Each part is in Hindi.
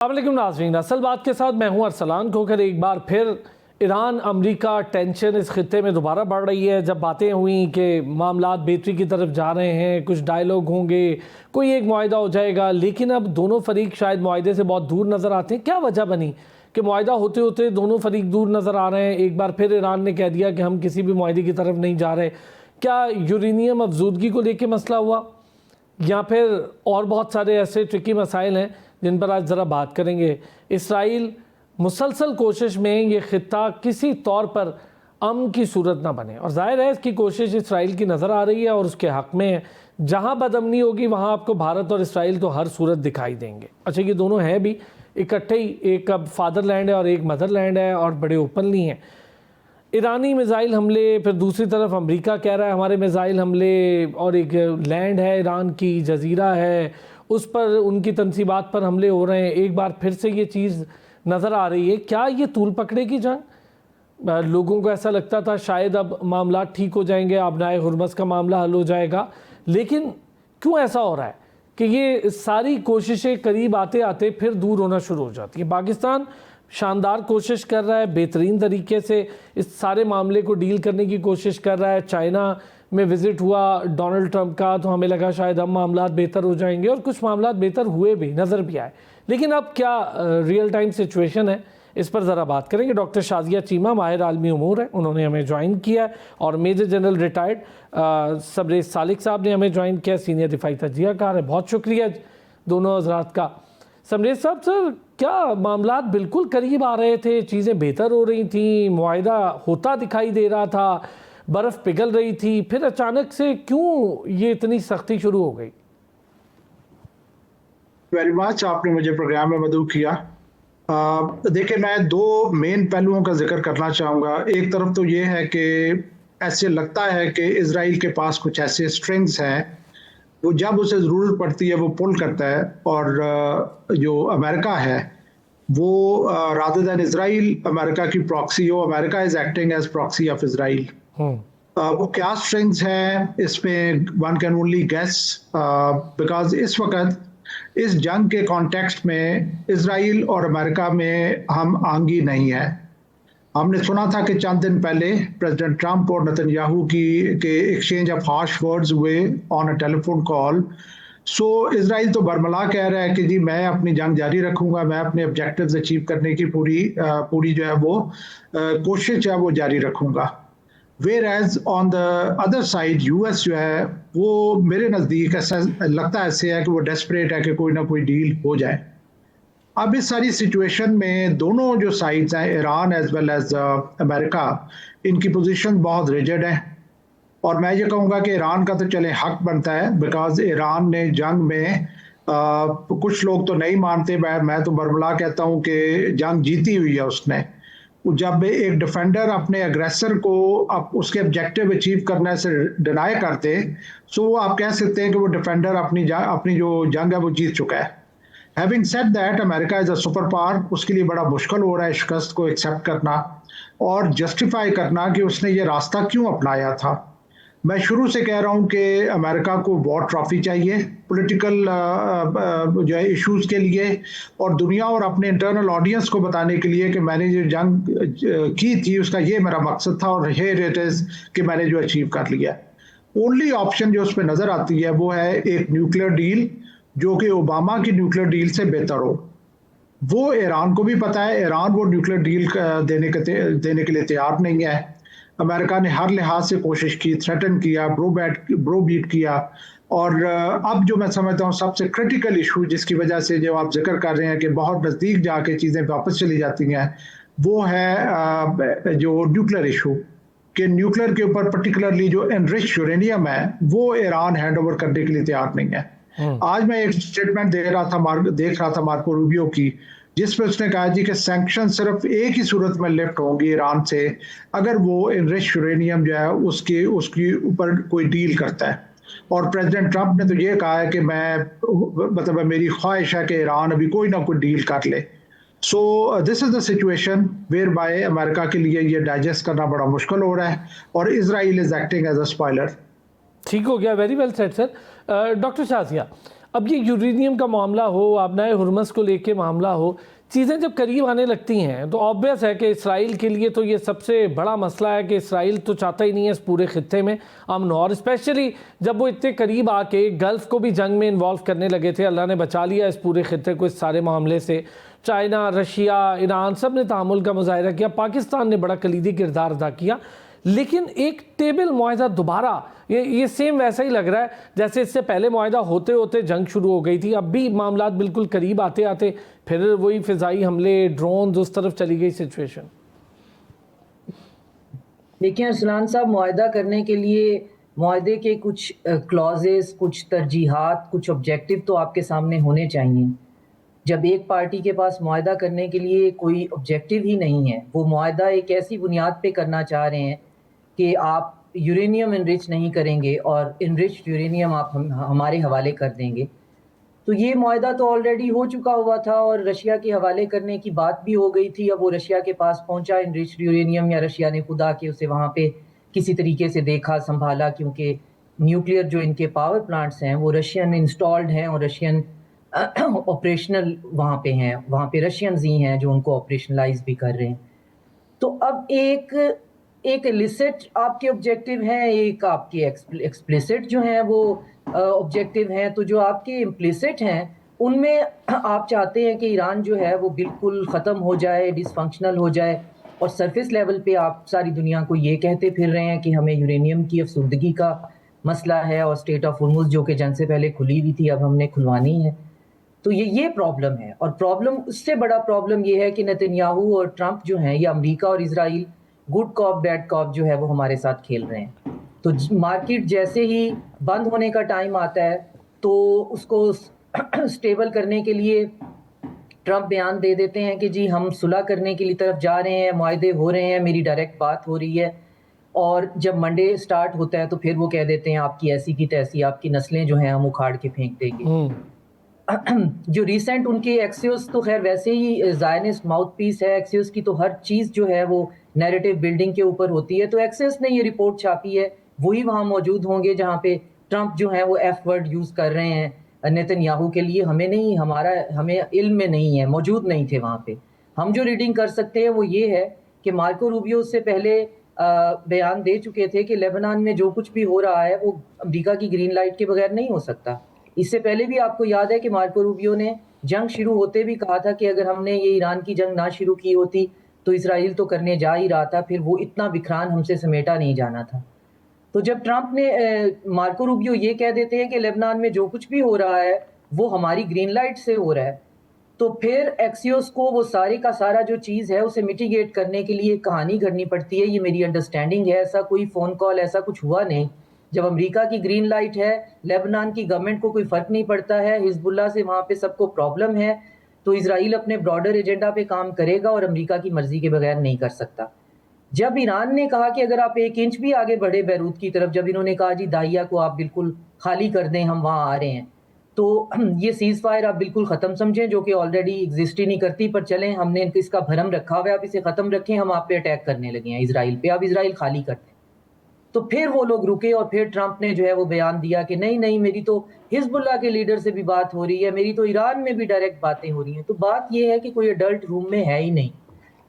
अस्सलामुअलैकुम नाज़रीन, असल बात के साथ मैं हूं अरसलान खोकर। एक बार फिर ईरान अमेरिका टेंशन इस खित्ते में दोबारा बढ़ रही है। जब बातें हुई कि मामलात बेहतरी की तरफ जा रहे हैं, कुछ डायलॉग होंगे, कोई एक मुआहिदा हो जाएगा, लेकिन अब दोनों फरीक शायद मुआहिदे से बहुत दूर नज़र आते हैं। क्या वजह बनी कि मुआहिदा होते होते दोनों फरीक दूर नज़र आ रहे हैं? एक बार फिर ईरान ने कह दिया कि हम किसी भी मुआहिदे की तरफ नहीं जा रहे। क्या यूरेनियम अफजूदगी को लेकर मसला हुआ, या फिर और बहुत सारे ऐसे ट्रिकी मसाइल हैं जिन पर आज ज़रा बात करेंगे। इसराइल मुसलसल कोशिश में ये ख़ित्ता किसी तौर पर अमन की सूरत ना बने, और ज़ाहिर है इसकी कोशिश इसराइल की नज़र आ रही है और उसके हक़ में है। जहाँ बदअमनी होगी वहाँ आपको भारत और इसराइल तो हर सूरत दिखाई देंगे। अच्छा, ये दोनों हैं भी इकट्ठे ही, एक अब फादरलैंड है और एक मदरलैंड है, और बड़े ओपनली हैं। ईरानी मिज़ाइल हमले, फिर दूसरी तरफ अमेरिका कह रहा है हमारे मिज़ाइल हमले, और एक लैंड है ईरान की, जजीरा है, उस पर उनकी तनसीबात पर हमले हो रहे हैं। एक बार फिर से ये चीज़ नज़र आ रही है। क्या ये तूल पकड़े की जंग? लोगों को ऐसा लगता था शायद अब मामला ठीक हो जाएंगे, आबनाए हुर्मस का मामला हल हो जाएगा, लेकिन क्यों ऐसा हो रहा है कि ये सारी कोशिशें करीब आते आते फिर दूर होना शुरू हो जाती है? पाकिस्तान शानदार कोशिश कर रहा है, बेहतरीन तरीके से इस सारे मामले को डील करने की कोशिश कर रहा है। चाइना में विज़िट हुआ डोनाल्ड ट्रंप का, तो हमें लगा शायद अब मामलात बेहतर हो जाएंगे, और कुछ मामलात बेहतर हुए भी, नज़र भी आए। लेकिन अब क्या रियल टाइम सिचुएशन है, इस पर ज़रा बात करेंगे। डॉक्टर शाज़िया चीमा माहिर आलमी उमूर है, उन्होंने हमें ज्वाइन किया है, और मेजर जनरल रिटायर्ड सबरेज़ सालिक साहब ने हमें ज्वाइन किया, सीनियर दिफाई तजियाकार है। बहुत शुक्रिया दोनों हज़रात का। समरेज़ साहब, सर क्या मामलात बिल्कुल करीब आ रहे थे, चीज़ें बेहतर हो रही थी, मुआहिदा होता दिखाई दे रहा था, बर्फ़ पिघल रही थी, फिर अचानक से क्यों ये इतनी सख्ती शुरू हो गई? वेरी मच, आपने मुझे प्रोग्राम में मदऊ किया। देखिए, मैं दो मेन पहलुओं का जिक्र करना चाहूँगा। एक तरफ तो ये है कि ऐसे लगता है कि इजराइल के पास कुछ ऐसे स्ट्रिंग्स हैं, वो जब उसे ज़रूरत पड़ती है वो पुल करता है, और जो अमेरिका है वो रादर दैन इजराइल अमेरिका की प्रॉक्सी हो, America is acting as proxy of Israel. वो क्या स्ट्रिंग्स हैं इसमें one can only guess, because इस वक्त इस जंग के कॉन्टेक्स्ट में इजराइल और अमेरिका में हम आंगी नहीं है। हमने सुना था कि चंद दिन पहले प्रेसिडेंट ट्रंप और नेतन्याहू के एक्सचेंज ऑफ हार्श वर्ड्स हुए on a telephone call. So Israel तो बरमला कह रहा है कि जी मैं अपनी जंग जारी रखूंगा, मैं अपने ऑब्जेक्टिव्स अचीव करने की पूरी जो है वो कोशिश जो है वो जारी रखूंगा। Whereas on the other side US जो है वो मेरे नज़दीक ऐसा लगता ऐसे है कि वो डेस्परेट है कि कोई ना कोई डील हो जाए। अब इस सारी सिचुएशन में दोनों जो साइड्स हैं, Iran as well as America, इनकी पोजीशन बहुत रिजिड है, और मैं ये कहूँगा कि ईरान का तो चले हक बनता है, बिकॉज ईरान ने जंग में कुछ लोग तो नहीं मानते, मैं तो बरमला कहता हूँ कि जंग जीती हुई है उसने। जब एक डिफेंडर अपने अग्रेसर को उसके ऑब्जेक्टिव अचीव करने से डिनाई करते, सो वो आप कह सकते हैं कि वो डिफेंडर अपनी जो जंग है वो जीत चुका है। Having said that, America is a super power, उसके लिए बड़ा मुश्किल हो रहा है शिकस्त को एक्सेप्ट करना और जस्टिफाई करना कि उसने ये रास्ता क्यों अपनाया था। मैं शुरू से कह रहा हूं कि अमेरिका को वॉर ट्रॉफी चाहिए पॉलिटिकल जो है इश्यूज के लिए, और दुनिया और अपने इंटरनल ऑडियंस को बताने के लिए कि मैंने जो जंग की थी उसका ये मेरा मकसद था, और हियर इट इज कि मैंने जो अचीव कर लिया। ओनली ऑप्शन जो उसमें नजर आती है वो है एक न्यूक्लियर डील, जो कि ओबामा की न्यूक्लियर डील से बेहतर हो। वो ईरान को भी पता है, ईरान वो न्यूक्लियर डील देने के लिए तैयार नहीं है। अमेरिका ने हर लिहाज से कोशिश की, थ्रेटन किया, ब्रोबीट किया, और अब जो मैं समझता हूँ सबसे क्रिटिकल इशू जिसकी वजह से जो आप जिक्र कर रहे हैं कि बहुत नज़दीक जाके चीज़ें वापस चली जाती हैं, वो है जो न्यूक्लियर इशू कि न्यूक्लियर के ऊपर पर्टिकुलरली जो एनरिच्ड यूरेनियम है वो ईरान हैंड ओवर करने के लिए तैयार नहीं है। आज मैं एक स्टेटमेंट देख रहा था मार्को रूबियो की, जिसमें उसने कहा जी कि सैंक्शन सिर्फ एक ही सूरत में लिफ्ट होंगी ईरान से, अगर वो एनरिच्ड यूरेनियम जो है उसके ऊपर कोई डील करता है। और प्रेसिडेंट ट्रंप ने तो ये कहा है कि मतलब मेरी ख्वाहिश है कि ईरान अभी कोई ना कोई डील कर ले। So this is the situation where by America के लिए ये डाइजेस्ट करना बड़ा मुश्किल हो रहा है, और Israel is acting as a spoiler. ठीक हो गया, very well said sir. Doctor Shazia, अब ये यूरेनियम का मामला हो, आबनाए हुर्मस को लेके मामला हो, चीज़ें जब करीब आने लगती हैं तो ऑब्वियस है कि इसराइल के लिए तो ये सबसे बड़ा मसला है कि इसराइल तो चाहता ही नहीं है इस पूरे खित्ते में अमन, और स्पेशली जब वो इतने करीब आके गल्फ़ को भी जंग में इन्वॉल्व करने लगे थे। अल्लाह ने बचा लिया इस पूरे खित्ते को इस सारे मामले से। चाइना, रशिया, ईरान सब ने तामुल का मुजाहिरा किया, पाकिस्तान ने बड़ा कलीदी किरदार अदा किया, लेकिन एक टेबल मुआहदा दोबारा ये सेम वैसा ही लग रहा है जैसे इससे पहले मुआहदा होते होते जंग शुरू हो गई थी। अब भी मामला बिल्कुल करीब आते आते फिर वही फ़िज़ाई हमले, ड्रोन उस तरफ चली गई सिचुएशन। देखिए अरसलान साहब, मुआहदा करने के लिए मुआहदे के कुछ क्लॉजेस, कुछ तरजीहात, कुछ ऑब्जेक्टिव तो आपके सामने होने चाहिए। जब एक पार्टी के पास मुआहदा करने के लिए कोई ऑब्जेक्टिव ही नहीं है, वो मुआहदा एक ऐसी बुनियाद पे करना चाह रहे हैं कि आप यूरेनियम इनरिच नहीं करेंगे और इनरिच्ड यूरेनियम आप हमारे हवाले कर देंगे, तो ये मुआहदा तो ऑलरेडी हो चुका हुआ था और रशिया के हवाले करने की बात भी हो गई थी। अब वो रशिया के पास पहुंचा इनरिच्ड यूरेनियम, या रशिया ने खुद आके उसे वहाँ पे किसी तरीके से देखा, संभाला, क्योंकि न्यूक्लियर जो इनके पावर प्लांट्स हैं वो रशियन इंस्टॉल्ड हैं और रशियन ऑपरेशनल वहाँ पे हैं, वहाँ पे रशियंस ही हैं जो उनको ऑपरेशनलाइज भी कर रहे हैं। तो अब एक इलिसिट आपके ऑब्जेक्टिव हैं, एक आपके एक्सप्लिसिट जो हैं वो ऑब्जेक्टिव हैं। तो जो आपके इम्प्लिसिट हैं उनमें आप चाहते हैं कि ईरान जो है वो बिल्कुल ख़त्म हो जाए, डिसफंक्शनल हो जाए, और सरफेस लेवल पे आप सारी दुनिया को ये कहते फिर रहे हैं कि हमें यूरेनियम की अफसुर्दगी का मसला है और स्टेट ऑफ हुर्मुज़ जो कि जंग से पहले खुली हुई थी अब हमने खुलवानी है। तो ये प्रॉब्लम है, और प्रॉब्लम उससे बड़ा प्रॉब्लम ये है कि नेतन्याहू और ट्रंप जो हैं, ये अमेरिका और Israel good cop bad cop जो है वो हमारे साथ खेल रहे हैं। तो मार्केट जैसे ही बंद होने का टाइम आता है तो उसको स्टेबल करने के लिए ट्रंप बयान दे देते हैं कि जी हम सुलह करने के लिए तरफ जा रहे हैं, मुआहदे हो रहे हैं, मेरी डायरेक्ट बात हो रही है। और जब मंडे स्टार्ट होता है तो फिर वो कह देते हैं आपकी ऐसी की तैसी, आपकी नस्लें जो हैं हम उखाड़ के फेंक देंगे। जो रिसेंट उनके एक्सियोस तो खैर वैसे ही ज़ायनिस्ट माउथ पीस है, एक्सियोस की तो हर चीज़ जो है वो नैरेटिव बिल्डिंग के ऊपर होती है। तो एक्सियोस ने ये रिपोर्ट छापी है, वही वहाँ मौजूद होंगे जहाँ पे ट्रंप जो है वो एफ वर्ड यूज़ कर रहे हैं नेतन्याहू के लिए। हमें नहीं, हमें इल्म में नहीं है, मौजूद नहीं थे वहाँ पे। हम जो रीडिंग कर सकते हैं वो ये है कि मार्को रूबियो उससे पहले बयान दे चुके थे कि लेबनान में जो कुछ भी हो रहा है वो अमेरिका की ग्रीन लाइट के बगैर नहीं हो सकता। इससे पहले भी आपको याद है कि मार्को रूबियो ने जंग शुरू होते भी कहा था कि अगर हमने ये ईरान की जंग ना शुरू की होती तो इसराइल तो करने जा ही रहा था, फिर वो इतना बिखरान हमसे समेटा नहीं जाना था। तो जब ट्रंप ने मार्को रूबियो ये कह देते हैं कि लेबनान में जो कुछ भी हो रहा है वो हमारी ग्रीन लाइट से हो रहा है, तो फिर एक्सियोस को वो सारे का सारा जो चीज़ है उसे मिटिगेट करने के लिए कहानी घड़नी पड़ती है। ये मेरी अंडरस्टैंडिंग है, ऐसा कोई फ़ोन कॉल ऐसा कुछ हुआ नहीं। जब अमेरिका की ग्रीन लाइट है, लेबनान की गवर्नमेंट को कोई फ़र्क नहीं पड़ता है, हिजबुल्लाह से वहाँ पे सबको प्रॉब्लम है, तो इजराइल अपने ब्रॉडर एजेंडा पे काम करेगा और अमेरिका की मर्ज़ी के बगैर नहीं कर सकता। जब ईरान ने कहा कि अगर आप 1 इंच भी आगे बढ़े बैरूत की तरफ, जब इन्होंने कहा जी दाहिया को आप बिल्कुल खाली कर दें, हम वहाँ आ रहे हैं, तो ये सीज़ फायर आप बिल्कुल ख़त्म समझें, जो कि ऑलरेडी एग्जिस्ट ही नहीं करती, पर चलें हमने इसका भरम रखा हुआ है, आप इसे ख़त्म रखें, हम आप पे अटैक करने लगे हैं इजराइल पे, आप इजराइल खाली करते हैं। तो फिर वो लोग रुके और फिर ट्रंप ने जो है वो बयान दिया कि नहीं नहीं, मेरी तो हिजबुल्लाह के लीडर से भी बात हो रही है, मेरी तो ईरान में भी डायरेक्ट बातें हो रही हैं। तो बात ये है कि कोई अडल्ट रूम में है ही नहीं,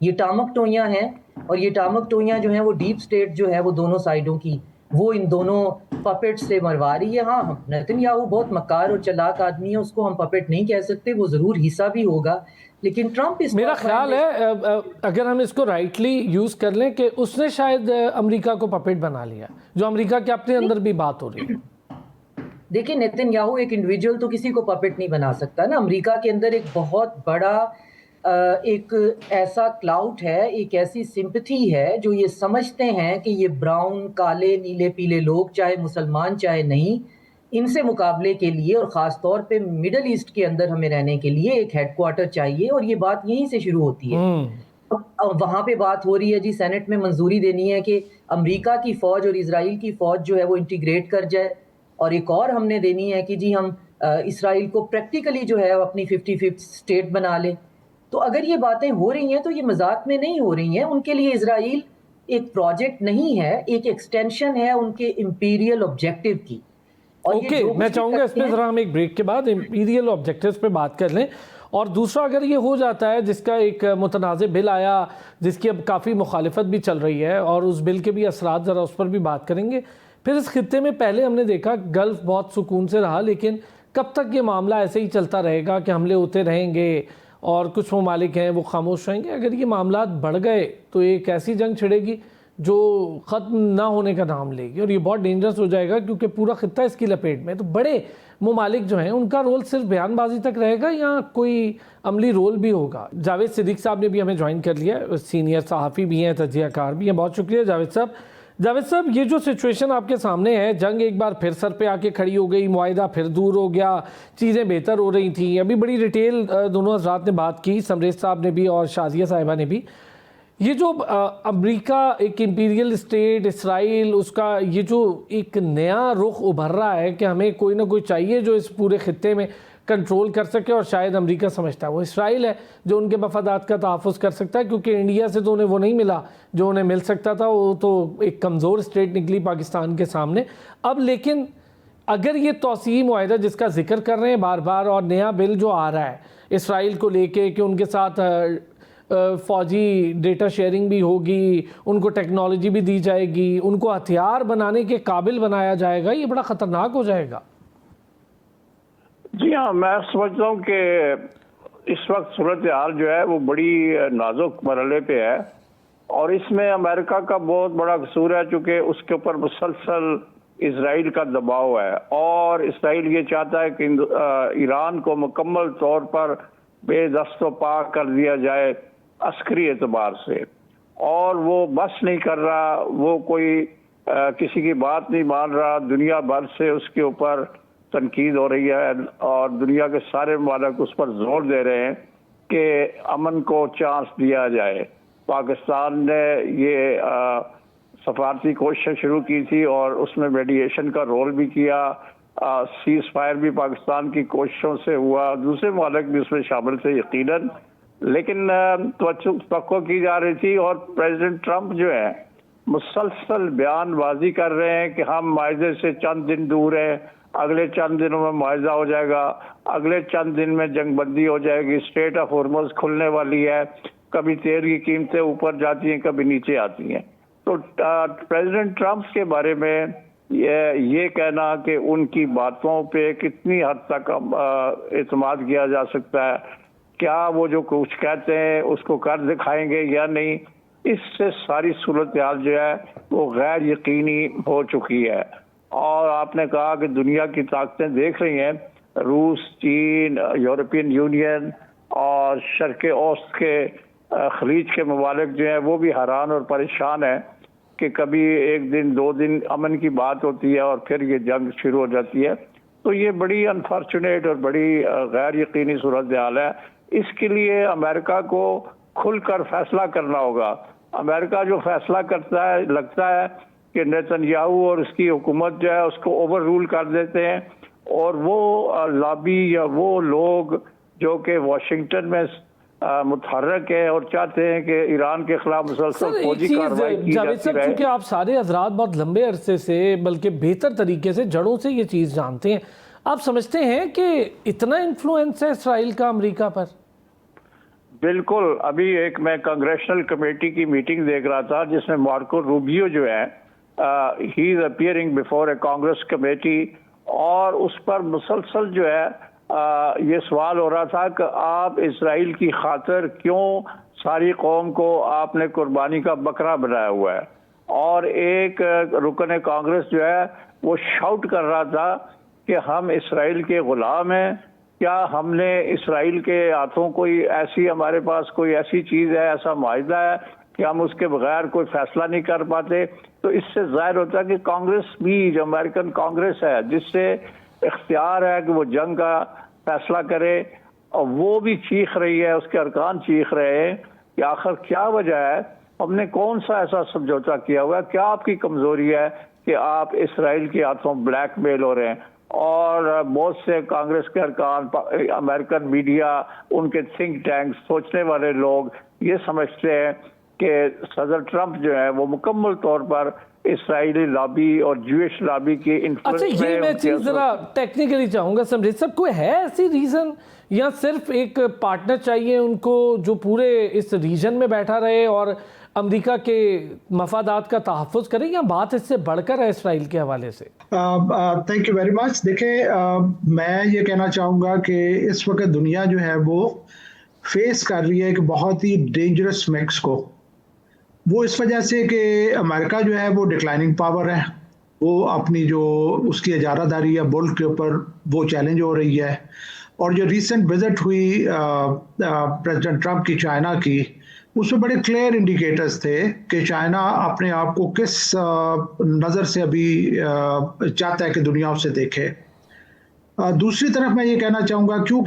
ये टामक टोइयाँ हैं, और ये टामक टोइयाँ जो हैं वो डीप स्टेट जो है वो दोनों साइडों की, वो इन दोनों पपेट से मरवा रही है। हाँ, नेतन्याहू बहुत मक्कार और चालाक आदमी है, उसको हम पपेट नहीं कह सकते, वो ज़रूर हिस्सा भी होगा, लेकिन ट्रंप इस मेरा ख्याल है अगर हम इसको राइटली यूज़ कर लें कि उसने शायद अमेरिका को पपेट बना लिया, जो अमेरिका के अपने अंदर भी बात हो रही है। देखिए, नेतन्याहू एक इंडिविजुअल तो किसी को पपेट नहीं बना सकता ना। अमेरिका के अंदर एक बहुत बड़ा एक ऐसा क्लाउड है, एक ऐसी सिंपथी है जो ये समझते हैं कि ये ब्राउन, काले, नीले, पीले लोग, चाहे मुसलमान चाहे नहीं, इनसे मुकाबले के लिए और ख़ास तौर पे मिडल ईस्ट के अंदर हमें रहने के लिए एक हेडक्वार्टर चाहिए, और ये बात यहीं से शुरू होती है। वहाँ पे बात हो रही है जी, सेनेट में मंजूरी देनी है कि अमेरिका की फ़ौज और इजराइल की फ़ौज जो है वो इंटीग्रेट कर जाए, और एक और हमने देनी है कि जी हम इसराइल को प्रैक्टिकली जो है अपनी 55th स्टेट बना लें। तो अगर ये बातें हो रही हैं तो ये मजाक में नहीं हो रही हैं। उनके लिए इजराइल एक प्रोजेक्ट नहीं है, एक एक्सटेंशन है उनके इंपीरियल ऑब्जेक्टिव की। और ये ओके, जो मैं कुछ भी चाहूंगा इस करते पे हैं, ज़रा हम एक ब्रेक के बाद इंपीरियल ऑब्जेक्टिव्स पे बात कर लें। और दूसरा, अगर ये हो जाता है, जिसका एक मुतनाज़ बिल आया जिसकी अब काफ़ी मुखालिफत भी चल रही है, और उस बिल के भी असरात ज़रा उस पर भी बात करेंगे। फिर इस खित्ते में पहले हमने देखा गल्फ़ बहुत सुकून से रहा, लेकिन कब तक ये मामला ऐसे ही चलता रहेगा कि हमले होते रहेंगे और कुछ ममालिक हैं वो खामोश रहेंगे? अगर ये मामला बढ़ गए तो एक ऐसी जंग छिड़ेगी जो ख़त्म ना होने का नाम लेगी, और ये बहुत डेंजरस हो जाएगा क्योंकि पूरा खित्ता इसकी लपेट में। तो बड़े ममालिक जो हैं उनका रोल सिर्फ बयानबाजी तक रहेगा या कोई अमली रोल भी होगा? जावेद सिद्दीक साहब ने भी हमें ज्वाइन कर लिया, सीनियर सहाफ़ी भी हैं, तजियाकार भी हैं। बहुत शुक्रिया जावेद साहब। जावेद साहब, ये जो सिचुएशन आपके सामने है, जंग एक बार फिर सर पे आके खड़ी हो गई, मुआहिदा फिर दूर हो गया, चीज़ें बेहतर हो रही थी। अभी बड़ी डिटेल दोनों हज़रात ने बात की, समरेश साहब ने भी और शाजिया साहिबा ने भी। ये जो अमेरिका एक इंपीरियल स्टेट, इसराइल, उसका ये जो एक नया रुख उभर रहा है कि हमें कोई ना कोई चाहिए जो इस पूरे खित्ते में कंट्रोल कर सके, और शायद अमेरिका समझता है वो इसराइल है जो उनके मफादात का तहफ़्फ़ुज़ कर सकता है, क्योंकि इंडिया से तो उन्हें वो नहीं मिला जो उन्हें मिल सकता था। वो तो एक कमज़ोर स्टेट निकली पाकिस्तान के सामने। अब लेकिन अगर ये तौसीई मुआहिदा जिसका जिक्र कर रहे हैं बार बार, और नया बिल जो आ रहा है इसराइल को लेके कि उनके साथ फ़ौजी डेटा शेयरिंग भी होगी, उनको टेक्नोलॉजी भी दी जाएगी, उनको हथियार बनाने के काबिल बनाया जाएगा, ये बड़ा ख़तरनाक हो जाएगा। जी हाँ, मैं समझता हूँ कि इस वक्त सूरत हाल जो है वो बड़ी नाजुक मरहले पे है, और इसमें अमेरिका का बहुत बड़ा कसूर है, चूँकि उसके ऊपर मुसलसल इसराइल का दबाव है, और इसराइल ये चाहता है कि ईरान को मुकम्मल तौर पर बेदस्तोपा कर दिया जाए अस्करी एतबार से, और वो बस नहीं कर रहा, वो कोई किसी की बात नहीं मान रहा। दुनिया भर से उसके ऊपर तनकीद हो रही है, और दुनिया के सारे ममालिक उस पर जोर दे रहे हैं कि अमन को चांस दिया जाए। पाकिस्तान ने ये सफारती कोशिश शुरू की थी और उसमें मेडिएशन का रोल भी किया, सीज फायर भी पाकिस्तान की कोशिशों से हुआ, दूसरे ममालिक भी उसमें शामिल थे यकीनन, लेकिन तवक्को की जा रही थी। और प्रेसिडेंट ट्रंप जो है मुसलसल बयानबाजी कर रहे हैं कि हम माहिदे से चंद दिन दूर हैं, अगले चंद दिनों में मुआहिदा हो जाएगा, अगले चंद दिन में जंगबंदी हो जाएगी, स्ट्रेट ऑफ हॉर्मुज़ खुलने वाली है, कभी तेल की कीमतें ऊपर जाती हैं, कभी नीचे आती हैं। तो प्रेसिडेंट ट्रंप के बारे में ये कहना कि उनकी बातों पे कितनी हद तक एतमाद किया जा सकता है, क्या वो जो कुछ कहते हैं उसको कर दिखाएंगे या नहीं, इससे सारी सूरत हाल जो है वो गैर यकीनी हो चुकी है। और आपने कहा कि दुनिया की ताकतें देख रही हैं, रूस, चीन, यूरोपियन यूनियन और शर्क़ औसत के खलीज के ममालिक जो हैं वो भी हैरान और परेशान हैं कि कभी एक दिन दो दिन अमन की बात होती है और फिर ये जंग शुरू हो जाती है। तो ये बड़ी अनफॉर्चुनेट और बड़ी गैर यकीनी सूरत हाल है। इसके लिए अमेरिका को खुलकर फैसला करना होगा। अमेरिका जो फैसला करता है, लगता है कि नेतन्याहू और उसकी हुकूमत जो है उसको ओवर रूल कर देते हैं, और वो लॉबी या वो लोग जो कि वाशिंगटन में मुतहर्रक है और चाहते हैं कि ईरान के खिलाफ मुसलसल फौजी कार्रवाई की जाती रहे। क्योंकि आप सारे हजरात बहुत लंबे अरसे से, बल्कि बेहतर तरीके से, जड़ों से ये चीज़ जानते हैं, आप समझते हैं कि इतना इन्फ्लुएंस है इसराइल का अमेरिका पर? बिल्कुल। अभी एक मैं कांग्रेशनल कमेटी की मीटिंग देख रहा था जिसमें मार्को रूबियो जो है he is appearing before A Congress committee, और उस पर मुसलसल जो है ये सवाल हो रहा था कि आप इसराइल की खातिर क्यों सारी कौम को आपने कुर्बानी का बकरा बनाया हुआ है। और एक रुकन कांग्रेस जो है वो शाउट कर रहा था कि हम इसराइल के गुलाम हैं, क्या हमने इसराइल के हाथों कोई ऐसी, हमारे पास कोई ऐसी चीज़ है, ऐसा मुआहिदा है कि हम उसके बगैर कोई फैसला नहीं कर पाते। तो इससे जाहिर होता है कि कांग्रेस भी, जो अमेरिकन कांग्रेस है जिससे इख्तियार है कि वो जंग का फैसला करे, और वो भी चीख रही है, उसके अरकान चीख रहे हैं कि आखिर क्या वजह है, हमने कौन सा ऐसा समझौता किया हुआ है, क्या आपकी कमजोरी है कि आप इसराइल के हाथों ब्लैकमेल हो रहे हैं। और बहुत से कांग्रेस के अरकान, अमेरिकन मीडिया, उनके थिंक टैंक, सोचने वाले लोग ये समझते हैं कि सदर ट्रंप जो है वो मुकम्मल तौर पर इसराइली लॉबी और जूइश लॉबी की अच्छा, इन्फ्लुएंस ये मैं चीज़ ज़रा टेक्निकली चाहूँगा समझे सब, कोई है ऐसी रीज़न या सिर्फ एक पार्टनर चाहिए उनको जो पूरे इस रीजन में बैठा रहे और अमेरिका के मफादात का तहफ़्फ़ुज़ करे, या बात इससे बढ़कर है इसराइल के हवाले से? Thank you very much. देखिए, मैं ये कहना चाहूँगा कि इस वक्त दुनिया जो है वो फेस कर रही है एक बहुत ही डेंजरस मिक्स को। वो इस वजह से कि अमेरिका जो है वो डिक्लाइनिंग पावर है, वो अपनी जो उसकी इजारादारी है मुल्क के ऊपर वो चैलेंज हो रही है। और जो रिसेंट विजिट हुई प्रेसिडेंट ट्रंप की चाइना की, उसमें बड़े क्लियर इंडिकेटर्स थे कि चाइना अपने आप को किस नज़र से अभी चाहता है कि दुनिया उसे देखे। दूसरी तरफ मैं ये कहना चाहूँगा क्यों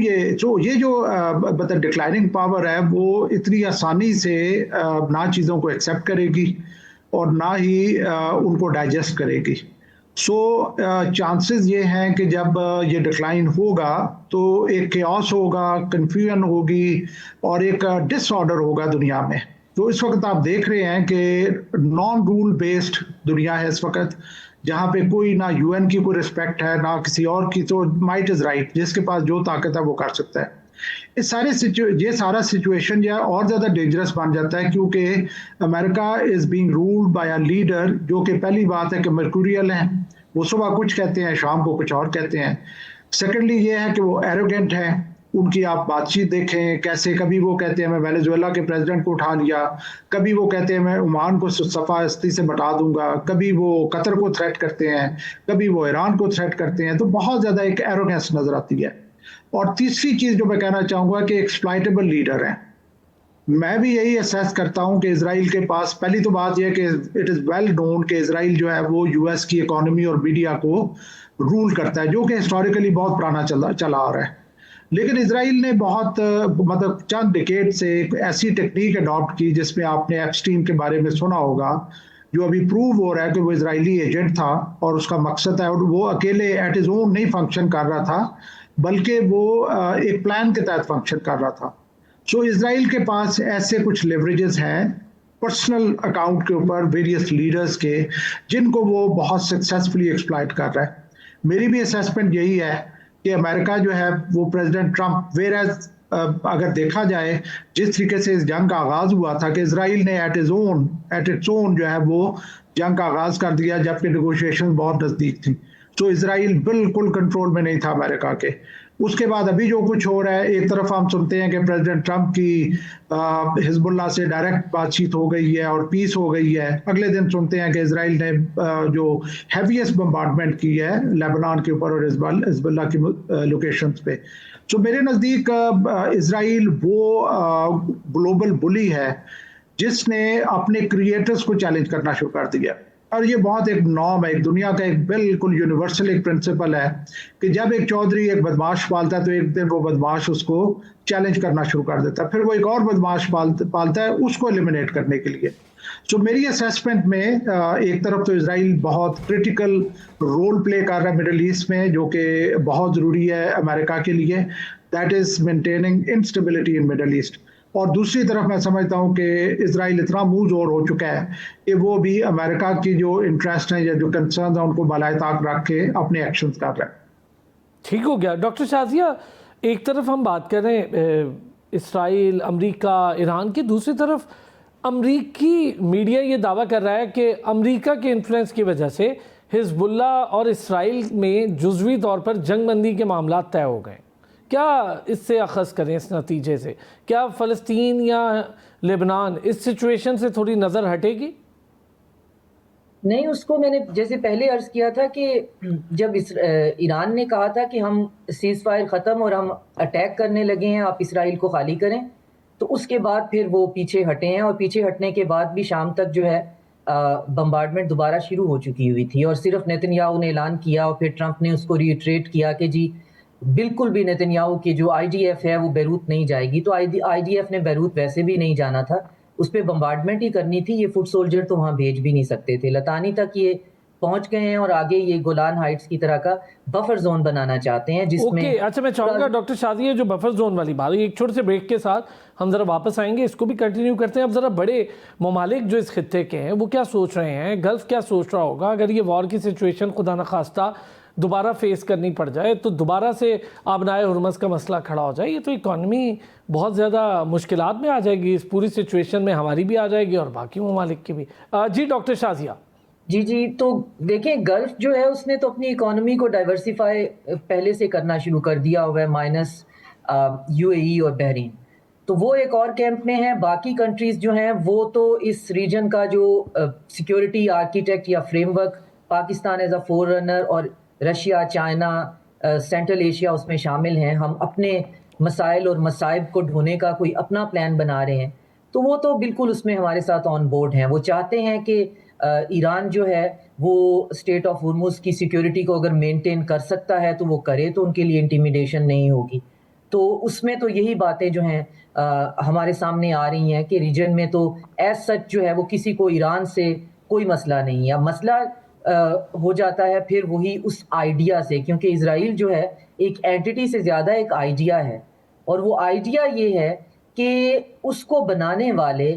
ये जो मतलब डिक्लाइनिंग पावर है वो इतनी आसानी से ना चीज़ों को एक्सेप्ट करेगी और ना ही उनको डाइजेस्ट करेगी। चांसेस ये हैं कि जब ये डिक्लाइन होगा तो एक केओस होगा, कन्फ्यूजन होगी और एक डिसऑर्डर होगा दुनिया में। तो इस वक्त आप देख रहे हैं कि नॉन रूल बेस्ड दुनिया है इस वक्त, जहाँ पे कोई ना यूएन की कोई रिस्पेक्ट है ना किसी और की। तो माइट इज राइट, जिसके पास जो ताकत है वो कर सकता है। ये सारा सिचुएशन जो है और ज़्यादा डेंजरस बन जाता है क्योंकि America is being ruled by a leader जो कि पहली बात है कि मर्कुरियल हैं, वो सुबह कुछ कहते हैं शाम को कुछ और कहते हैं। सेकेंडली ये है कि वो एरोगेंट है, उनकी आप बातचीत देखें कैसे, कभी वो कहते हैं मैं वेनेजुएला के प्रेसिडेंट को उठा लिया, कभी वो कहते हैं मैं ओमान को सफ़ाहस्ती से बता दूंगा, कभी वो कतर को थ्रेट करते हैं, कभी वो ईरान को थ्रेट करते हैं। तो बहुत ज़्यादा एक एरोगेंस नज़र आती है। और तीसरी चीज़ जो मैं कहना चाहूँगा कि एक्सप्लॉइटेबल लीडर हैं। मैं भी यही असेस करता हूँ कि इजराइल के पास पहली तो बात यह है कि इट इज़ वेल नोन कि इजराइल जो है वो यूएस की इकोनॉमी और मीडिया को रूल करता है, जो कि हिस्टोरिकली बहुत पुराना चला आ रहा है। लेकिन इजराइल ने बहुत मतलब चंद डिकेड से एक ऐसी टेक्निक अडॉप्ट की जिसमें आपने एप्स्टीन के बारे में सुना होगा, जो अभी प्रूव हो रहा है कि वो इजरायली एजेंट था और उसका मकसद है, और वो अकेले एट इज ओन नहीं फंक्शन कर रहा था बल्कि वो एक प्लान के तहत फंक्शन कर रहा था। सो इजराइल के पास ऐसे कुछ लेवरेजेस हैं पर्सनल अकाउंट के ऊपर वेरियस लीडर्स के, जिनको वो बहुत सक्सेसफुली एक्सप्लॉइट कर रहा है। मेरी भी असेसमेंट यही है कि अमेरिका जो है वो प्रेसिडेंट ट्रंप अगर देखा जाए जिस तरीके से इस जंग का आगाज हुआ था कि इजराइल ने एट इट्स ओन जो है वो जंग का आगाज कर दिया जबकि नेगोशिएशन बहुत नज़दीक थी। तो इजराइल बिल्कुल कंट्रोल में नहीं था अमेरिका के। उसके बाद अभी जो कुछ हो रहा है, एक तरफ हम सुनते हैं कि प्रेसिडेंट ट्रंप की हिजबुल्लाह से डायरेक्ट बातचीत हो गई है और पीस हो गई है। अगले दिन सुनते हैं कि इजराइल ने जो हैवीएस्ट बम्बार्डमेंट की है लेबनान के ऊपर और हिजबुल्लाह की लोकेशंस पे। तो मेरे नज़दीक इजराइल वो ग्लोबल बुली है जिसने अपने क्रिएटर्स को चैलेंज करना शुरू कर दिया। और ये बहुत एक नॉर्म है, एक दुनिया का एक बिल्कुल यूनिवर्सल एक प्रिंसिपल है कि जब एक चौधरी एक बदमाश पालता है तो एक दिन वो बदमाश उसको चैलेंज करना शुरू कर देता है, फिर वो एक और बदमाश पालता है उसको एलिमिनेट करने के लिए। सो मेरी असेसमेंट में एक तरफ तो इजराइल बहुत क्रिटिकल रोल प्ले कर रहा है मिडल ईस्ट में, जो कि बहुत ज़रूरी है अमेरिका के लिए, that is maintaining instability in middle east. और दूसरी तरफ मैं समझता हूँ कि इजराइल इतना मुंह जोर हो चुका है कि वो भी अमेरिका की जो इंटरेस्ट है या जो कंसर्न है उनको बालाए ताक रख के अपने एक्शंस कर रहा है। ठीक हो गया डॉक्टर शाजिया, एक तरफ हम बात करें इसराइल, अमेरिका, ईरान की, दूसरी तरफ अमरीकी मीडिया ये दावा कर रहा है कि अमेरिका के इन्फ्लुएंस की वजह से हिजबुल्ला और इसराइल में जुज़वी तौर पर जंगबंदी के मामला तय हो गए। क्या इससे अखज़ करें इस नतीजे से? क्या फ़लस्तीन या लेबनान इस सिचुएशन से थोड़ी नज़र हटेगी? नहीं, उसको मैंने जैसे पहले अर्ज़ किया था कि जब ईरान ने कहा था कि हम सीज़ फायर ख़त्म और हम अटैक करने लगे हैं, आप इसराइल को खाली करें, तो उसके बाद फिर वो पीछे हटे हैं और पीछे हटने के बाद भी शाम तक जो है बम्बार्डमेंट दोबारा शुरू हो चुकी हुई थी। और सिर्फ नेतन्याहू ने ऐलान किया और फिर ट्रंप ने उसको रीइटरेट किया कि जी बिल्कुल भी नेतन्याहू की जो आईडीएफ है वो बैरूत नहीं जाएगी। तो आईडीएफ ने बैरूत वैसे भी नहीं जाना था, उस पर बम्बार्डमेंट ही करनी थी। ये फुट सोल्जर तो वहाँ भेज भी नहीं सकते थे। लतानी तक ये पहुंच गए हैं और आगे ये गोलान हाइट्स की तरह का बफर जोन बनाना चाहते हैं जिसमें ओके अच्छा, मैं चाहूँगा डॉक्टर शाजिया जो बफर जोन वाली बात है, एक छोटे से ब्रेक के साथ हम ज़रा वापस आएंगे, इसको भी कंटिन्यू करते हैं। अब ज़रा बड़े ममालिक जो इस खित्ते के हैं वो क्या सोच रहे हैं, गल्फ क्या सोच रहा होगा अगर ये वॉर की सिचुएशन खुदा न खास्ता दोबारा फेस करनी पड़ जाए, तो दोबारा से आबनाए हुर्मस का मसला खड़ा हो जाए, ये तो इकॉनमी बहुत ज़्यादा मुश्किलात में आ जाएगी, इस पूरी सिचुएशन में हमारी भी आ जाएगी और बाकी ममालिक की भी। जी डॉक्टर शाजिया। जी तो देखें, गल्फ जो है उसने तो अपनी इकोनॉमी को डाइवर्सिफाई पहले से करना शुरू कर दिया हुआ है, माइनस यूएई और बहरीन। तो वो एक और कैंप में है। बाकी कंट्रीज जो हैं वो तो इस रीजन का जो सिक्योरिटी आर्किटेक्ट या फ्रेमवर्क, पाकिस्तान एज अ फोररनर और रशिया, चाइना, सेंट्रल एशिया उसमें शामिल हैं। हम अपने मसाइल और मसाइब को ढोने का कोई अपना प्लान बना रहे हैं, तो वो तो बिल्कुल उसमें हमारे साथ ऑन बोर्ड हैं। वो चाहते हैं कि ईरान जो है वो स्टेट ऑफ हुर्मुज की सिक्योरिटी को अगर मेंटेन कर सकता है तो वो करे, तो उनके लिए इंटिमिडेशन नहीं होगी। तो उसमें तो यही बातें जो हैं हमारे सामने आ रही हैं कि रीजन में तो एज सच जो है वो किसी को ईरान से कोई मसला नहीं है। मसला हो जाता है फिर वही उस आइडिया से, क्योंकि इजराइल जो है एक एंटिटी से ज़्यादा एक आइडिया है, और वो आइडिया ये है कि उसको बनाने वाले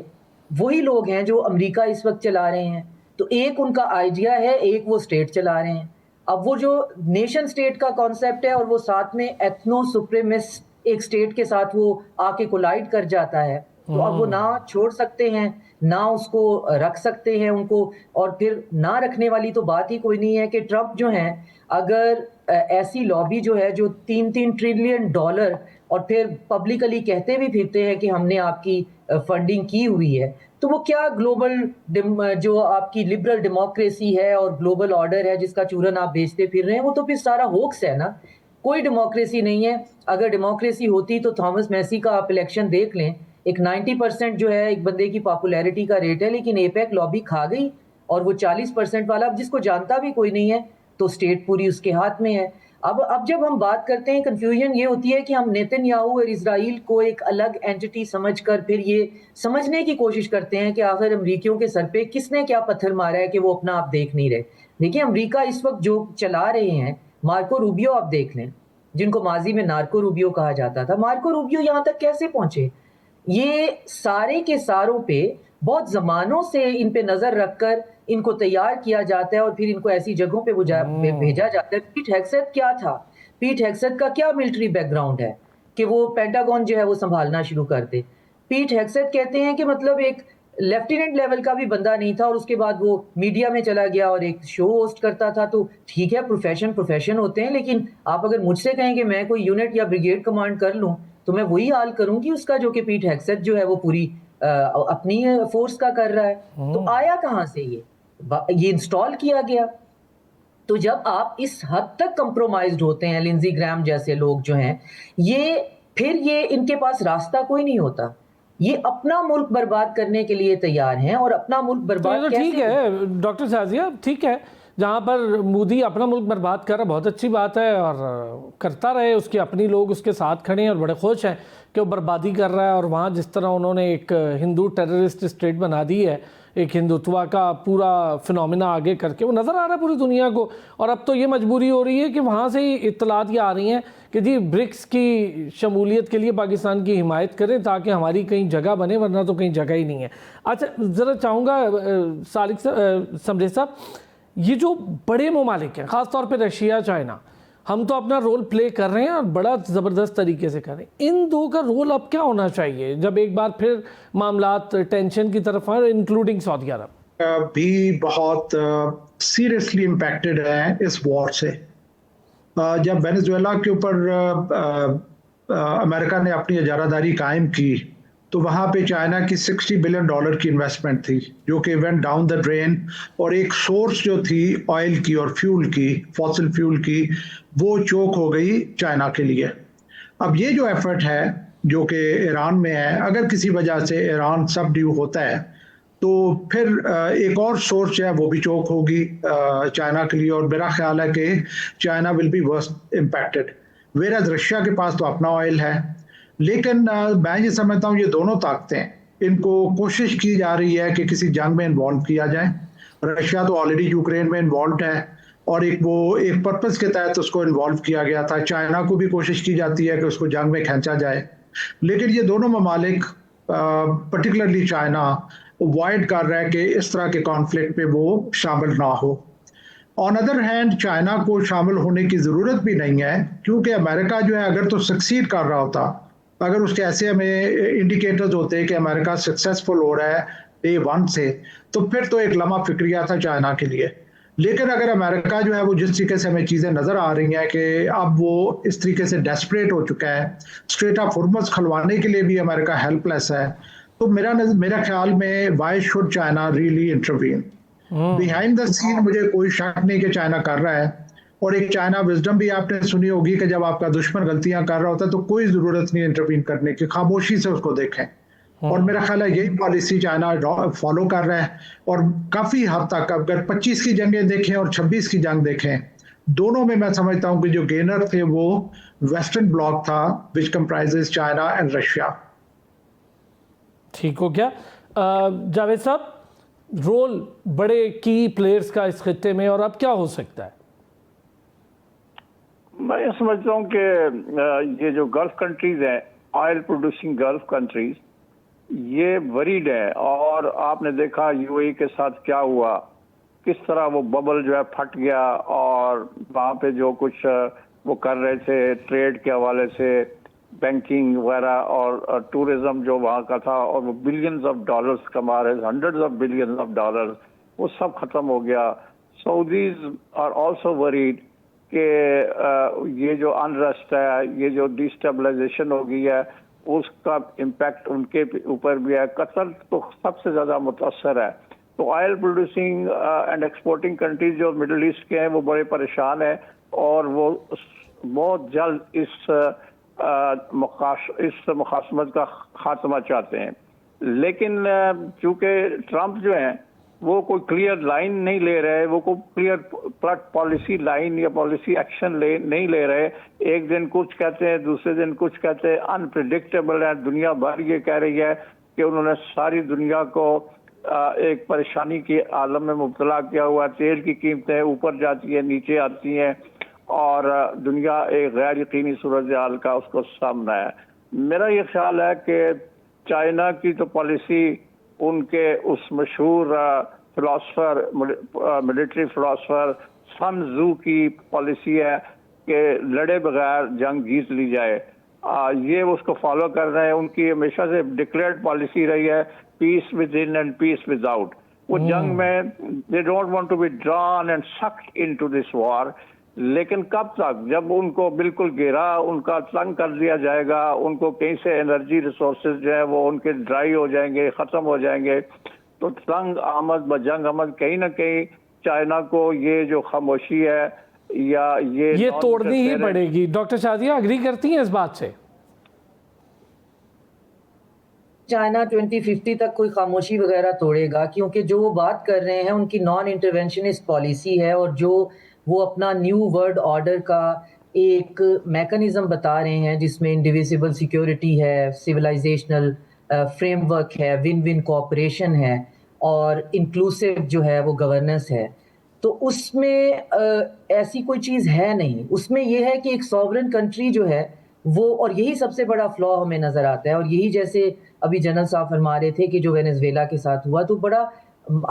वही लोग हैं जो अमेरिका इस वक्त चला रहे हैं। तो एक उनका आइडिया है, एक वो स्टेट चला रहे हैं। अब वो जो नेशन स्टेट का कॉन्सेप्ट है और वो साथ में एथनो सुप्रीमिस्ट एक स्टेट के साथ वो आके कोलाइड कर जाता है, तो अब वो ना छोड़ सकते हैं ना उसको रख सकते हैं उनको। और फिर ना रखने वाली तो बात ही कोई नहीं है कि ट्रम्प जो हैं अगर ऐसी लॉबी जो है जो 3-3 ट्रिलियन डॉलर और फिर पब्लिकली कहते भी फिरते हैं कि हमने आपकी फंडिंग की हुई है, तो वो क्या ग्लोबल जो आपकी लिबरल डेमोक्रेसी है और ग्लोबल ऑर्डर है जिसका चूरन आप बेचते फिर रहे हैं, वो तो फिर सारा होक्स है ना। कोई डेमोक्रेसी नहीं है। अगर डेमोक्रेसी होती तो थॉमस मैसी का आप इलेक्शन देख लें, एक 90% जो है एक बंदे की पॉपुलैरिटी का रेट है, लेकिन एपेक लॉबी खा गई और वो 40% वाला अब जिसको जानता भी कोई नहीं है, तो स्टेट पूरी उसके हाथ में है। अब जब हम बात करते हैं, कंफ्यूजन ये होती है कि हम नेतन्याहू और इजराइल को एक अलग एंटिटी समझकर फिर ये समझने की कोशिश करते हैं कि आखिर अमरीकियों के सर पे किसने क्या पत्थर मारा है कि वो अपना आप देख नहीं रहे। देखिए, अमरीका इस वक्त जो चला रहे हैं, मार्को रूबियो आप देख लें, जिनको माजी में नार्को रूबियो कहा जाता था, मार्को रूबियो यहाँ तक कैसे पहुंचे? ये सारे के सारों पे बहुत ज़मानों से इन पे नज़र रखकर इनको तैयार किया जाता है और फिर इनको ऐसी जगहों पे भेजा जाता है। पीट हेग्सेथ क्या था? पीट हेग्सेथ का क्या मिलिट्री बैकग्राउंड है कि वो पेंटागन जो है वो संभालना शुरू कर दे? पीट हेग्सेथ कहते हैं कि मतलब एक लेफ्टिनेंट लेवल का भी बंदा नहीं था और उसके बाद वो मीडिया में चला गया और एक शो होस्ट करता था। तो ठीक है, प्रोफेशन होते हैं, लेकिन आप अगर मुझसे कहें कि मैं कोई यूनिट या ब्रिगेड कमांड कर लूँ तो मैं वही हाल करूंगी उसका जो कि पीट हेग्सेथ जो है वो पूरी अपनी फोर्स का कर रहा है। तो आया कहां से ये इंस्टॉल किया गया। तो जब आप इस हद तक कंप्रोमाइज्ड होते हैं, लिंजी ग्राहम जैसे लोग जो हैं, ये इनके पास रास्ता कोई नहीं होता। ये अपना मुल्क बर्बाद करने के लिए तैयार हैं और अपना मुल्क बर्बाद तो ठीक है डॉक्टर शाजिया, ठीक है, जहाँ पर मोदी अपना मुल्क बर्बाद कर रहा है बहुत अच्छी बात है और करता रहे, उसके अपनी लोग उसके साथ खड़े हैं और बड़े खुश हैं कि वो बर्बादी कर रहा है। और वहाँ जिस तरह उन्होंने एक हिंदू टेररिस्ट स्टेट बना दी है, एक हिंदुत्व का पूरा फिनोमिना आगे करके, वो नज़र आ रहा है पूरी दुनिया को। और अब तो ये मजबूरी हो रही है कि वहाँ से ही इत्तलात ये आ रही हैं कि जी ब्रिक्स की शमूलियत के लिए पाकिस्तान की हिमायत करें ताकि हमारी कहीं जगह बने, वरना तो कहीं जगह ही नहीं है। अच्छा, ज़रा चाहूँगा सालिक समझे साहब, ये जो बड़े ममालिक हैं, ख़ास तौर पे रशिया, चाइना, हम तो अपना रोल प्ले कर रहे हैं और बड़ा ज़बरदस्त तरीके से कर रहे हैं। इन दो का रोल अब क्या होना चाहिए जब एक बार फिर मामलात टेंशन की तरफ आए, इंक्लूडिंग सऊदी अरब भी बहुत सीरियसली इम्पैक्टेड है इस वॉर से। जब वेनेजुएला के ऊपर अमेरिका ने अपनी इजारादारी कायम की तो वहाँ पे चाइना की $60 बिलियन की इन्वेस्टमेंट थी जो कि वेंट डाउन द ड्रेन, और एक सोर्स जो थी ऑयल की और फ्यूल की, फॉसिल फ्यूल की, वो चोक हो गई चाइना के लिए। अब ये जो एफर्ट है जो कि ईरान में है, अगर किसी वजह से ईरान सबड्यू होता है तो फिर एक और सोर्स है वो भी चोक होगी चाइना के लिए, और मेरा ख्याल है कि China will be worst impacted. Where Russia के पास तो अपना ऑयल है, लेकिन मैं ये समझता हूँ ये दोनों ताकतें, इनको कोशिश की जा रही है कि किसी जंग में इन्वॉल्व किया जाए। रशिया तो ऑलरेडी यूक्रेन में इन्वॉल्व है और एक पर्पस के तहत उसको इन्वॉल्व किया गया था। चाइना को भी कोशिश की जाती है कि उसको जंग में खींचा जाए, लेकिन ये दोनों ममालिक पर्टिकुलरली चाइना अवॉइड कर रहा है कि इस तरह के कॉन्फ्लिक्ट में वो शामिल ना हो। ऑन अदर हैंड चाइना को शामिल होने की ज़रूरत भी नहीं है, क्योंकि अमेरिका जो है अगर तो सक्सीड कर रहा होता, अगर उसके ऐसे हमें इंडिकेटर्स होते हैं कि अमेरिका सक्सेसफुल हो रहा है डे वन से, तो फिर तो एक लम्हा फिक्रिया था चाइना के लिए। लेकिन अगर अमेरिका जो है वो जिस तरीके से हमें चीज़ें नज़र आ रही हैं कि अब वो इस तरीके से डेस्परेट हो चुका है, स्ट्रेट ऑफ हॉर्मुज़ खुलवाने के लिए भी अमेरिका हेल्पलेस है, तो मेरा ख्याल में why should China really intervene. Behind the scene मुझे कोई शक नहीं कि चाइना कर रहा है, और एक चाइना विजडम भी आपने सुनी होगी कि जब आपका दुश्मन गलतियां कर रहा होता है तो कोई ज़रूरत नहीं इंटरवीन करने की, खामोशी से उसको देखें। और मेरा ख्याल है यही पॉलिसी चाइना फॉलो कर रहा है, और काफ़ी हद तक अगर 25 की जंगें देखें और 26 की जंग देखें, दोनों में मैं समझता हूं कि जो गेनर थे वो वेस्टर्न ब्लॉक था, विच कंप्राइजेस चाइना एंड रशिया। ठीक हो गया। जावेद साहब, रोल बड़े की प्लेयर्स का इस खित्ते में, और अब क्या हो सकता है? मैं समझता हूँ कि ये जो गल्फ कंट्रीज हैं, ऑयल प्रोड्यूसिंग गल्फ कंट्रीज, ये वरीड है। और आपने देखा यूएई के साथ क्या हुआ, किस तरह वो बबल जो है फट गया, और वहाँ पे जो कुछ वो कर रहे थे ट्रेड के हवाले से, बैंकिंग वगैरह और टूरिज्म जो वहाँ का था, और वो बिलियंस ऑफ डॉलर्स कमा रहे थे, hundreds of billions of dollars, वो सब खत्म हो गया। सऊदीज आर ऑल्सो वरीड कि ये जो अनरेस्ट है, ये जो डिस्टेबलाइजेशन हो गई है, उसका इम्पैक्ट उनके ऊपर भी है। कतर तो सबसे ज़्यादा मुतासर है। तो oil producing and exporting countries जो मिडिल ईस्ट के हैं वो बड़े परेशान हैं, और वो बहुत जल्द इस मुखासमत का खात्मा चाहते हैं। लेकिन चूंकि ट्रंप जो हैं वो कोई क्लियर लाइन नहीं ले रहे, वो कोई क्लियर पॉलिसी लाइन या पॉलिसी एक्शन नहीं ले रहे। एक दिन कुछ कहते हैं, दूसरे दिन कुछ कहते हैं, अनप्रिडिक्टेबल है। दुनिया भर ये कह रही है कि उन्होंने सारी दुनिया को एक परेशानी के आलम में मुब्तला किया हुआ। तेल की कीमतें ऊपर जाती है, नीचे आती हैं, और दुनिया एक गैर यकीनी सूरत हाल का उसको सामना है। मेरा ये ख्याल है कि चाइना की तो पॉलिसी उनके उस मशहूर फिलोसफर, मिलिट्री फिलोसफर सन जू की पॉलिसी है कि लड़े बगैर जंग जीत ली जाए। ये उसको फॉलो कर रहे हैं। उनकी हमेशा से डिक्लेयर्ड पॉलिसी रही है peace within and peace without. वो जंग में they don't want to be drawn and sucked into this war. लेकिन कब तक, जब उनको बिल्कुल घेरा, उनका तंग कर दिया जाएगा, उनको कहीं से एनर्जी रिसोर्सेज जो है वो उनके ड्राई हो जाएंगे, ख़त्म हो जाएंगे, तो तंग आमद ब जंग आमद कहीं ना कहीं चाइना को ये जो खामोशी है या ये तोड़नी ही पड़ेगी। डॉक्टर शादिया अग्री करती हैं इस बात से? चाइना 2050 तक कोई खामोशी वगैरह तोड़ेगा, क्योंकि जो वो बात कर रहे हैं उनकी नॉन इंटरवेंशनिस्ट पॉलिसी है, और जो वो अपना न्यू वर्ल्ड ऑर्डर का एक मैकेनिज्म बता रहे हैं जिसमें इंडिविजिबल सिक्योरिटी है, सिविलाइजेशनल फ्रेमवर्क है, विन विन कोऑपरेशन है, और इंक्लूसिव जो है वो गवर्नेंस है। तो उसमें ऐसी कोई चीज़ है नहीं। उसमें ये है कि एक सॉवरेन कंट्री जो है वो, और यही सबसे बड़ा फ्लॉ हमें नज़र आता है। और यही जैसे अभी जनरल साहब फरमा रहे थे कि जो वेनेजुएला के साथ हुआ, तो बड़ा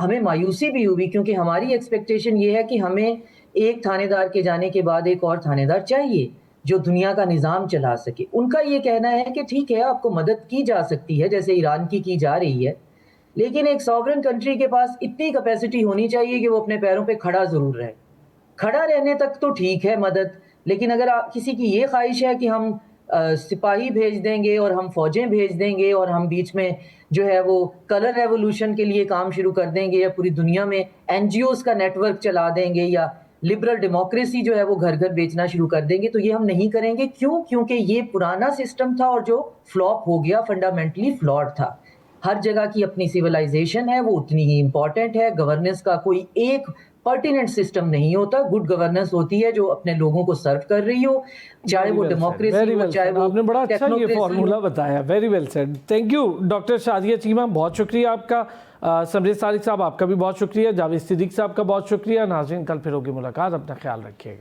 हमें मायूसी भी हुई, क्योंकि हमारी एक्सपेक्टेशन ये है कि हमें एक थानेदार के जाने के बाद एक और थानेदार चाहिए जो दुनिया का निज़ाम चला सके। उनका ये कहना है कि ठीक है, आपको मदद की जा सकती है जैसे ईरान की जा रही है, लेकिन एक सॉवरेन कंट्री के पास इतनी कैपेसिटी होनी चाहिए कि वो अपने पैरों पे खड़ा ज़रूर रहे। खड़ा रहने तक तो ठीक है मदद, लेकिन अगर किसी की ये ख्वाहिश है कि हम सिपाही भेज देंगे और हम फौजें भेज देंगे और हम बीच में जो है वो कलर रेवोल्यूशन के लिए काम शुरू कर देंगे, या पूरी दुनिया में एनजीओज का नेटवर्क चला देंगे, या लिबरल डेमोक्रेसी जो है वो घर घर बेचना शुरू कर देंगे, तो ये हम नहीं करेंगे। क्यों? क्योंकि ये पुराना सिस्टम था और जो फ्लॉप हो गया, फंडामेंटली फ्लॉड था। हर जगह की अपनी सिविलाइजेशन है, वो उतनी ही इंपॉर्टेंट है। गवर्नेंस का कोई एक पर्टिनेंट सिस्टम नहीं होता। गुड गवर्नेंस होती है जो अपने लोगों को सर्व कर रही हो, चाहे वो डेमोक्रेसी हो, चाहे वो आपने बड़ा अच्छा ये technocracy फॉर्मूला हो। बताया, very well said. Thank you doctor Shadia Cheema, बहुत शुक्रिया आपका। समरीत सारिक साहब आपका भी बहुत शुक्रिया, जावेद सिद्दीक साहब का बहुत शुक्रिया। नाज़रीन, कल फिर होगी मुलाकात, अपना ख्याल रखिएगा।